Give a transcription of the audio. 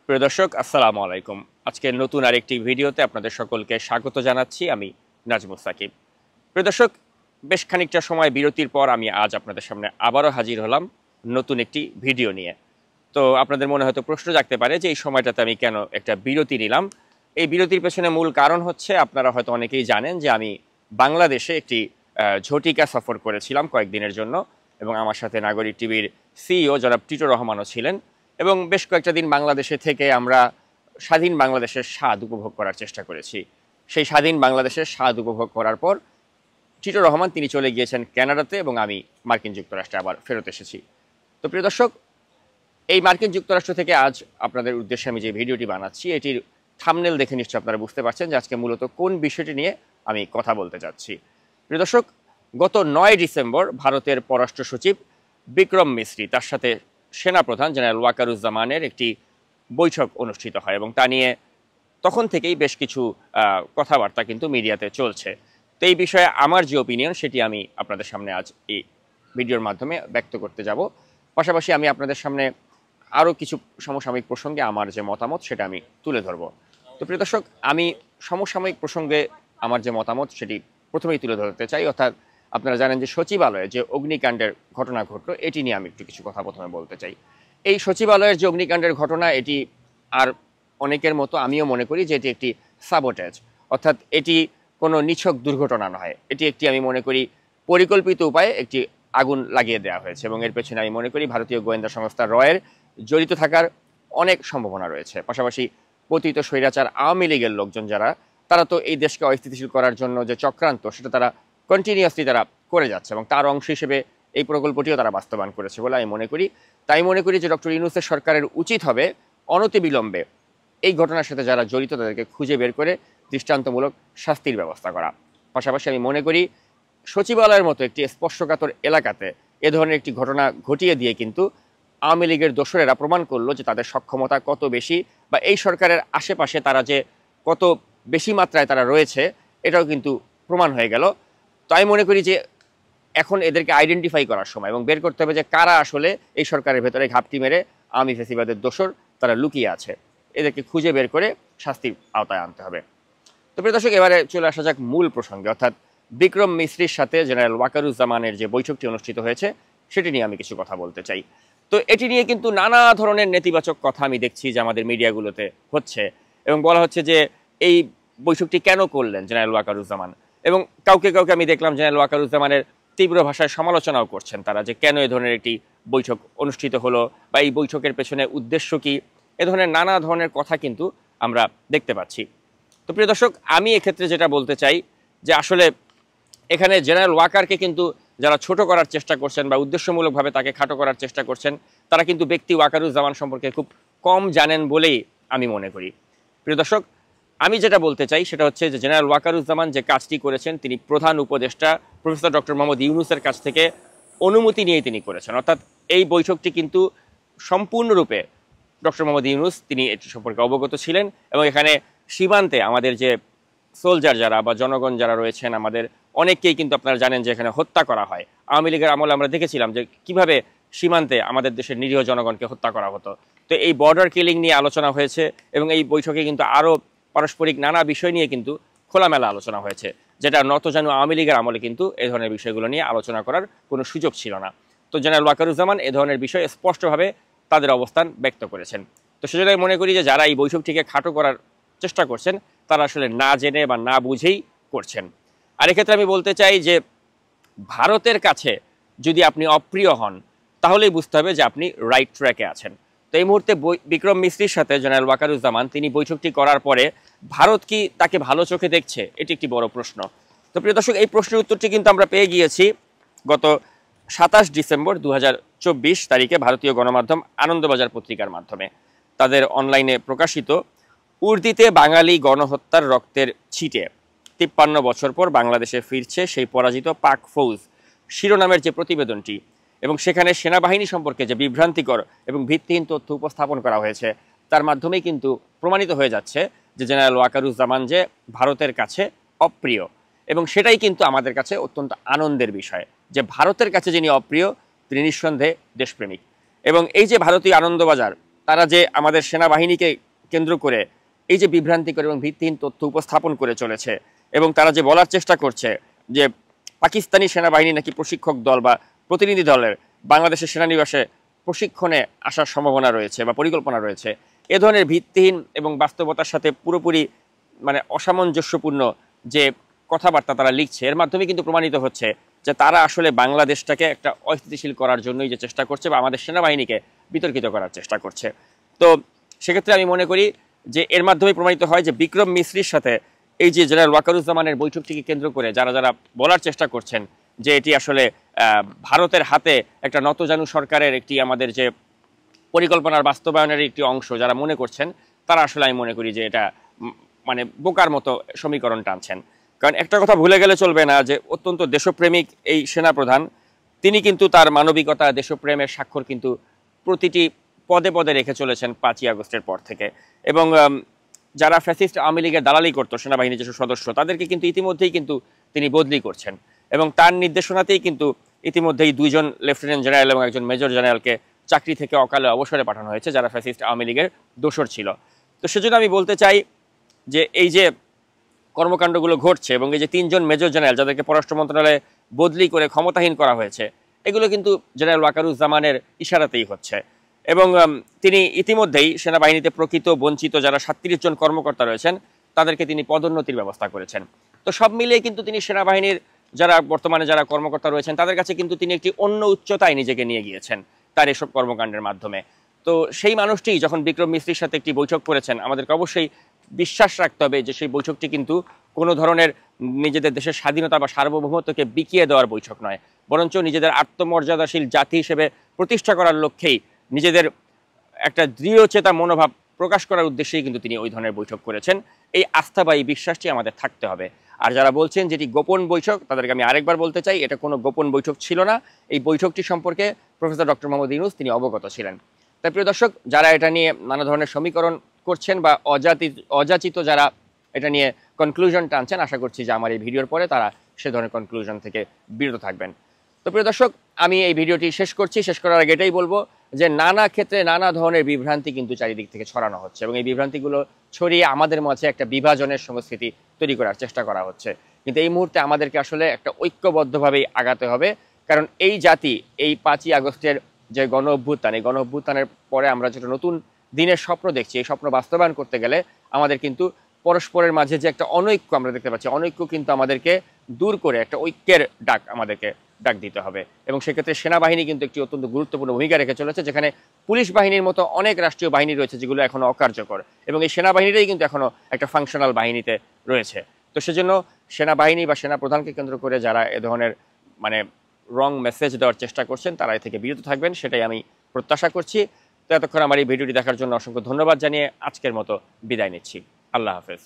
প্রিয় দর্শক, আসসালামু আলাইকুম। আজকে নতুন আরেকটি ভিডিওতে আপনাদের সকলকে স্বাগত জানাচ্ছি। আমি নাজমুস সাকিব। প্রিয় দর্শক, বেশ খানিকটা সময় বিরতির পর আমি আজ আপনাদের সামনে আবারও হাজির হলাম নতুন একটি ভিডিও নিয়ে। তো আপনাদের মনে হয়তো প্রশ্ন জাগতে পারে যে এই সময়টাতে আমি কেন একটা বিরতি নিলাম। এই বিরতির পেছনে মূল কারণ হচ্ছে, আপনারা হয়তো অনেকেই জানেন যে আমি বাংলাদেশে একটি ঝটিকা সফর করেছিলাম কয়েকদিনের জন্য, এবং আমার সাথে নাগরিক টিভির সিইও জনাব টিটো রহমানও ছিলেন। এবং বেশ কয়েকটা দিন বাংলাদেশে থেকে আমরা স্বাধীন বাংলাদেশের স্বাদ উপভোগ করার চেষ্টা করেছি। সেই স্বাধীন বাংলাদেশের স্বাদ উপভোগ করার পর টিটো রহমান তিনি চলে গিয়েছেন কানাডাতে, এবং আমি মার্কিন যুক্তরাষ্ট্রে আবার ফেরত এসেছি। তো প্রিয় দর্শক, এই মার্কিন যুক্তরাষ্ট্র থেকে আজ আপনাদের উদ্দেশ্যে আমি যে ভিডিওটি বানাচ্ছি, এটির থাম্বনেল দেখে নিশ্চয়ই আপনারা বুঝতে পারছেন যে আজকে মূলত কোন বিষয়টি নিয়ে আমি কথা বলতে যাচ্ছি। প্রিয় দর্শক, গত 9 ডিসেম্বর ভারতের পররাষ্ট্র সচিব বিক্রম মিস্রি তার সাথে সেনাপ্রধান জেনারেল ওয়াকারুজ্জামানের একটি বৈঠক অনুষ্ঠিত হয়, এবং তা নিয়ে তখন থেকেই বেশ কিছু কথাবার্তা কিন্তু মিডিয়াতে চলছে। তো এই বিষয়ে আমার যে ওপিনিয়ন, সেটি আমি আপনাদের সামনে আজ এই ভিডিওর মাধ্যমে ব্যক্ত করতে যাব। পাশাপাশি আমি আপনাদের সামনে আরও কিছু সমসাময়িক প্রসঙ্গে আমার যে মতামত সেটা আমি তুলে ধরব। তো প্রিয় দর্শক, আমি সমসাময়িক প্রসঙ্গে আমার যে মতামত সেটি প্রথমেই তুলে ধরতে চাই। অর্থাৎ আপনারা জানেন যে সচিবালয়ে যে অগ্নিকাণ্ডের ঘটনা ঘটলো, এটি নিয়ে আমি একটু কিছু কথা প্রথমে বলতে চাই। এই সচিবালয়ের যে অগ্নিকাণ্ডের ঘটনা, এটি আর অনেকের মতো আমিও মনে করি যে এটি একটি সাবোটেজ, অর্থাৎ এটি কোনো নিছক দুর্ঘটনা নয়। এটি একটি, আমি মনে করি, পরিকল্পিত উপায়ে একটি আগুন লাগিয়ে দেওয়া হয়েছে, এবং এর পেছনে আমি মনে করি ভারতীয় গোয়েন্দা সংস্থা রয়ের জড়িত থাকার অনেক সম্ভাবনা রয়েছে। পাশাপাশি পতিত স্বৈরাচার আওয়ামী লীগের লোকজন যারা, তারা তো এই দেশকে অস্থিতিশীল করার জন্য যে চক্রান্ত, সেটা তারা কন্টিনিউয়াসলি তারা করে যাচ্ছে, এবং তার অংশ হিসেবে এই প্রকল্পটিও তারা বাস্তবায়ন করেছে বলে আমি মনে করি। তাই মনে করি যে ডক্টর ইউনূসের সরকারের উচিত হবে অনতিবিলম্বে এই ঘটনার সাথে যারা জড়িত তাদেরকে খুঁজে বের করে দৃষ্টান্তমূলক শাস্তির ব্যবস্থা করা। পাশাপাশি আমি মনে করি সচিবালয়ের মতো একটি স্পর্শকাতর এলাকাতে এ ধরনের একটি ঘটনা ঘটিয়ে দিয়ে কিন্তু আওয়ামী লীগের দোসরেরা প্রমাণ করলো যে তাদের সক্ষমতা কত বেশি, বা এই সরকারের আশেপাশে তারা যে কত বেশি মাত্রায় তারা রয়েছে, এটাও কিন্তু প্রমাণ হয়ে গেল। তো আমি মনে করি যে এখন এদেরকে আইডেন্টিফাই করার সময়, এবং বের করতে হবে যে কারা আসলে এই সরকারের ভেতরে ঘাপটি মেরে আওয়ামী ফ্যাসিবাদের দোসর তারা লুকিয়ে আছে। এদেরকে খুঁজে বের করে শাস্তির আওতায় আনতে হবে। তো প্রিয় দর্শক, এবারে চলে আসা যাক মূল প্রসঙ্গে, অর্থাৎ বিক্রম মিস্রির সাথে জেনারেল ওয়াকারুজ্জামানের যে বৈঠকটি অনুষ্ঠিত হয়েছে সেটি নিয়ে আমি কিছু কথা বলতে চাই। তো এটি নিয়ে কিন্তু নানা ধরনের নেতিবাচক কথা আমি দেখছি যে আমাদের মিডিয়াগুলোতে হচ্ছে, এবং বলা হচ্ছে যে এই বৈঠকটি কেন করলেন জেনারেল ওয়াকারুজ্জামান, এবং কাউকে কাউকে আমি দেখলাম জেনারেল ওয়াকারুজ্জামানের তীব্র ভাষায় সমালোচনাও করছেন তারা, যে কেন এ ধরনের একটি বৈঠক অনুষ্ঠিত হলো, বা এই বৈঠকের পেছনে উদ্দেশ্য কি, এ ধরনের নানা ধরনের কথা কিন্তু আমরা দেখতে পাচ্ছি। তো প্রিয় দর্শক, আমি এক্ষেত্রে যেটা বলতে চাই যে আসলে এখানে জেনারেল ওয়াকারকে কিন্তু যারা ছোট করার চেষ্টা করছেন বা উদ্দেশ্যমূলকভাবে তাকে খাটো করার চেষ্টা করছেন, তারা কিন্তু ব্যক্তি ওয়াকারুজ্জামান সম্পর্কে খুব কম জানেন বলেই আমি মনে করি। প্রিয় দর্শক, আমি যেটা বলতে চাই সেটা হচ্ছে যে জেনারেল ওয়াকারুজ্জামান যে কাজটি করেছেন, তিনি প্রধান উপদেষ্টা প্রফেসর ডক্টর মোহাম্মদ ইউনূসের কাছ থেকে অনুমতি নিয়েই তিনি করেছেন। অর্থাৎ এই বৈঠকটি কিন্তু সম্পূর্ণরূপে ডক্টর মোহাম্মদ ইউনূস তিনি এটি সম্পর্কে অবগত ছিলেন, এবং এখানে সীমান্তে আমাদের যে সোলজার যারা বা জনগণ যারা রয়েছেন, আমাদের অনেককেই কিন্তু আপনারা জানেন যে এখানে হত্যা করা হয়। আওয়ামী লীগের আমলে আমরা দেখেছিলাম যে কিভাবে সীমান্তে আমাদের দেশের নিরীহ জনগণকে হত্যা করা হতো। তো এই বর্ডার কিলিং নিয়ে আলোচনা হয়েছে, এবং এই বৈঠকে কিন্তু আরও পারস্পরিক নানা বিষয় নিয়ে কিন্তু খোলামেলা আলোচনা হয়েছে, যেটা নতজানু আওয়ামী লীগের আমলে কিন্তু এই ধরনের বিষয়গুলো নিয়ে আলোচনা করার কোনো সুযোগ ছিল না। তো জেনারেল ওয়াকারুজ্জামান এ ধরনের বিষয়ে স্পষ্টভাবে তাদের অবস্থান ব্যক্ত করেছেন। তো সেজন্য মনে করি যে যারা এই বৈঠকটিকে খাটো করার চেষ্টা করছেন, তারা আসলে না জেনে বা না বুঝেই করছেন। আর এক্ষেত্রে আমি বলতে চাই যে ভারতের কাছে যদি আপনি অপ্রিয় হন, তাহলেই বুঝতে হবে যে আপনি রাইট ট্র্যাকে আছেন। তো এই মুহূর্তে বিক্রম মিস্রির সাথে জেনারেল ওয়াকারুজ্জামান তিনি বৈঠকটি করার পরে ভারত কি তাকে ভালো চোখে দেখছে, এটি একটি বড় প্রশ্ন। তো প্রিয় দর্শক, এই প্রশ্নের উত্তরটি কিন্তু আমরা পেয়ে গিয়েছি গত 27 ডিসেম্বর 2024 তারিখে ভারতীয় গণমাধ্যম আনন্দবাজার পত্রিকার মাধ্যমে তাদের অনলাইনে প্রকাশিত উর্দিতে বাঙালি গণহত্যার রক্তের ছিটে 53 বছর পর বাংলাদেশে ফিরছে সেই পরাজিত পাক ফৌজ শিরোনামের যে প্রতিবেদনটি, এবং সেখানে সেনাবাহিনী সম্পর্কে যে বিভ্রান্তিকর এবং ভিত্তিহীন তথ্য উপস্থাপন করা হয়েছে, তার মাধ্যমেই কিন্তু প্রমাণিত হয়ে যাচ্ছে যে জেনারেল ওয়াকারুজ্জামান যে ভারতের কাছে অপ্রিয়, এবং সেটাই কিন্তু আমাদের কাছে অত্যন্ত আনন্দের বিষয় যে ভারতের কাছে যিনি অপ্রিয় তিনি নিঃসন্দেহে দেশপ্রেমিক। এবং এই যে ভারতীয় আনন্দবাজার তারা যে আমাদের সেনাবাহিনীকে কেন্দ্র করে এই যে বিভ্রান্তিকর এবং ভিত্তিহীন তথ্য উপস্থাপন করে চলেছে, এবং তারা যে বলার চেষ্টা করছে যে পাকিস্তানি সেনাবাহিনী নাকি প্রশিক্ষক দল বা প্রতিনিধি দলের বাংলাদেশের সেনানিবাসে প্রশিক্ষণে আসার সম্ভাবনা রয়েছে বা পরিকল্পনা রয়েছে, এ ধরনের ভিত্তিহীন এবং বাস্তবতার সাথে পুরোপুরি মানে অসামঞ্জস্যপূর্ণ যে কথাবার্তা তারা লিখছে, এর মাধ্যমে কিন্তু প্রমাণিত হচ্ছে যে তারা আসলে বাংলাদেশটাকে একটা অস্থিতিশীল করার জন্যই যে চেষ্টা করছে বা আমাদের সেনাবাহিনীকে বিতর্কিত করার চেষ্টা করছে। তো সেক্ষেত্রে আমি মনে করি যে এর মাধ্যমে প্রমাণিত হয় যে বিক্রম মিশ্রির সাথে এই যে জেনারেল ওয়াকারুজ্জামানের বৈঠকটিকে কেন্দ্র করে যারা যারা বলার চেষ্টা করছেন যে এটি আসলে ভারতের হাতে একটা নতজানু সরকারের একটি আমাদের যে পরিকল্পনার বাস্তবায়নের একটি অংশ যারা মনে করছেন, তারা আসলে আমি মনে করি যে এটা মানে বোকার মতো সমীকরণ টানছেন। কারণ একটা কথা ভুলে গেলে চলবে না যে অত্যন্ত দেশপ্রেমিক এই সেনাপ্রধান, তিনি কিন্তু তার মানবিকতা দেশপ্রেমের স্বাক্ষর কিন্তু প্রতিটি পদে পদে রেখে চলেছেন 5ই আগস্টের পর থেকে। এবং যারা ফ্যাসিস্ট আওয়ামী লীগের দালালি করতো সেনাবাহিনীর যেসব সদস্য, তাদেরকে কিন্তু ইতিমধ্যেই কিন্তু তিনি বদলি করছেন, এবং তার নির্দেশনাতেই কিন্তু ইতিমধ্যেই 2জন লেফটেন্যান্ট জেনারেল এবং একজন মেজর জেনারেলকে চাকরি থেকে অকালে অবসরে পাঠানো হয়েছে যারা ফ্যাসিস্ট আওয়ামী লীগের দোসর ছিল। তো সেজন্য আমি বলতে চাই যে এই যে কর্মকাণ্ডগুলো ঘটছে এবং এই যে 3জন মেজর জেনারেল যাদেরকে পররাষ্ট্র মন্ত্রণালয়ে বদলি করে ক্ষমতাহীন করা হয়েছে, এগুলো কিন্তু জেনারেল ওয়াকারুজ্জামানের ইশারাতেই হচ্ছে। এবং তিনি ইতিমধ্যেই সেনাবাহিনীতে প্রকৃত বঞ্চিত যারা 37 জন কর্মকর্তা রয়েছেন তাদেরকে তিনি পদোন্নতির ব্যবস্থা করেছেন। তো সব মিলিয়ে কিন্তু তিনি সেনাবাহিনীর যারা বর্তমানে যারা কর্মকর্তা রয়েছেন তাদের কাছে কিন্তু তিনি একটি অন্য উচ্চতায় নিজেকে নিয়ে গিয়েছেন তার এসব কর্মকাণ্ডের মাধ্যমে। তো সেই মানুষটি যখন বিক্রম মিস্ত্রির সাথে একটি বৈঠক করেছেন, আমাদেরকে অবশ্যই বিশ্বাস রাখতে হবে যে সেই বৈঠকটি কিন্তু কোনো ধরনের নিজেদের দেশের স্বাধীনতা বা সার্বভৌমত্বকে বিকিয়ে দেওয়ার বৈঠক নয়, বরঞ্চ নিজেদের আত্মমর্যাদাশীল জাতি হিসেবে প্রতিষ্ঠা করার লক্ষ্যেই নিজেদের একটা দৃঢ়চেতা মনোভাব প্রকাশ করার উদ্দেশ্যেই কিন্তু তিনি ওই ধরনের বৈঠক করেছেন। এই আস্থা বা এই বিশ্বাসটি আমাদের থাকতে হবে। আর যারা বলছেন যেটি গোপন বৈঠক, তাদেরকে আমি আরেকবার বলতে চাই এটা কোনো গোপন বৈঠক ছিল না। এই বৈঠকটি সম্পর্কে প্রফেসর ডক্টর মোহাম্মদ ইউনূস তিনি অবগত ছিলেন। তাই প্রিয় দর্শক, যারা এটা নিয়ে নানা ধরনের সমীকরণ করছেন বা অযাচিত যারা এটা নিয়ে কনক্লুশন টানছেন, আশা করছি যে আমার এই ভিডিওর পরে তারা সে ধরনের কনক্লুশন থেকে বিরত থাকবেন। তো প্রিয় দর্শক, আমি এই ভিডিওটি শেষ করছি। শেষ করার আগে এটাই বলবো যে নানা ক্ষেত্রে নানা ধরনের বিভ্রান্তি কিন্তু চারিদিক থেকে ছড়ানো হচ্ছে, এবং এই বিভ্রান্তিগুলো ছড়িয়ে আমাদের মাঝে একটা বিভাজনের সংস্কৃতি তৈরি করার চেষ্টা করা হচ্ছে। কিন্তু এই মুহূর্তে আমাদেরকে আসলে একটা ঐক্যবদ্ধভাবেই আগাতে হবে, কারণ এই জাতি এই 5ই আগস্টের যে গণ অভ্যুত্থান, এই গণ অভ্যুত্থানের পরে আমরা যেটা নতুন দিনের স্বপ্ন দেখছি, এই স্বপ্ন বাস্তবায়ন করতে গেলে আমাদের কিন্তু পরস্পরের মাঝে যে একটা অনৈক্য আমরা দেখতে পাচ্ছি, অনৈক্য কিন্তু আমাদেরকে দূর করে একটা ঐক্যের আমাদেরকে ডাক দিতে হবে। এবং সেক্ষেত্রে সেনাবাহিনী কিন্তু একটি অত্যন্ত গুরুত্বপূর্ণ ভূমিকা রেখে চলেছে, যেখানে পুলিশ বাহিনীর মতো অনেক রাষ্ট্রীয় বাহিনী রয়েছে যেগুলো এখনো অকার্যকর, এবং এই সেনাবাহিনীটাই কিন্তু এখনো একটা ফাংশনাল বাহিনীতে রয়েছে। তো সেজন্য সেনাবাহিনী বা সেনাপ্রধানকে কেন্দ্র করে যারা এ ধরনের মানে রং মেসেজ দেওয়ার চেষ্টা করছেন তারা এ থেকে বিরত থাকবেন, সেটাই আমি প্রত্যাশা করছি। তো এতক্ষণ আমার এই ভিডিওটি দেখার জন্য অসংখ্য ধন্যবাদ জানিয়ে আজকের মতো বিদায় নিচ্ছি। আল্লাহ হাফেজ।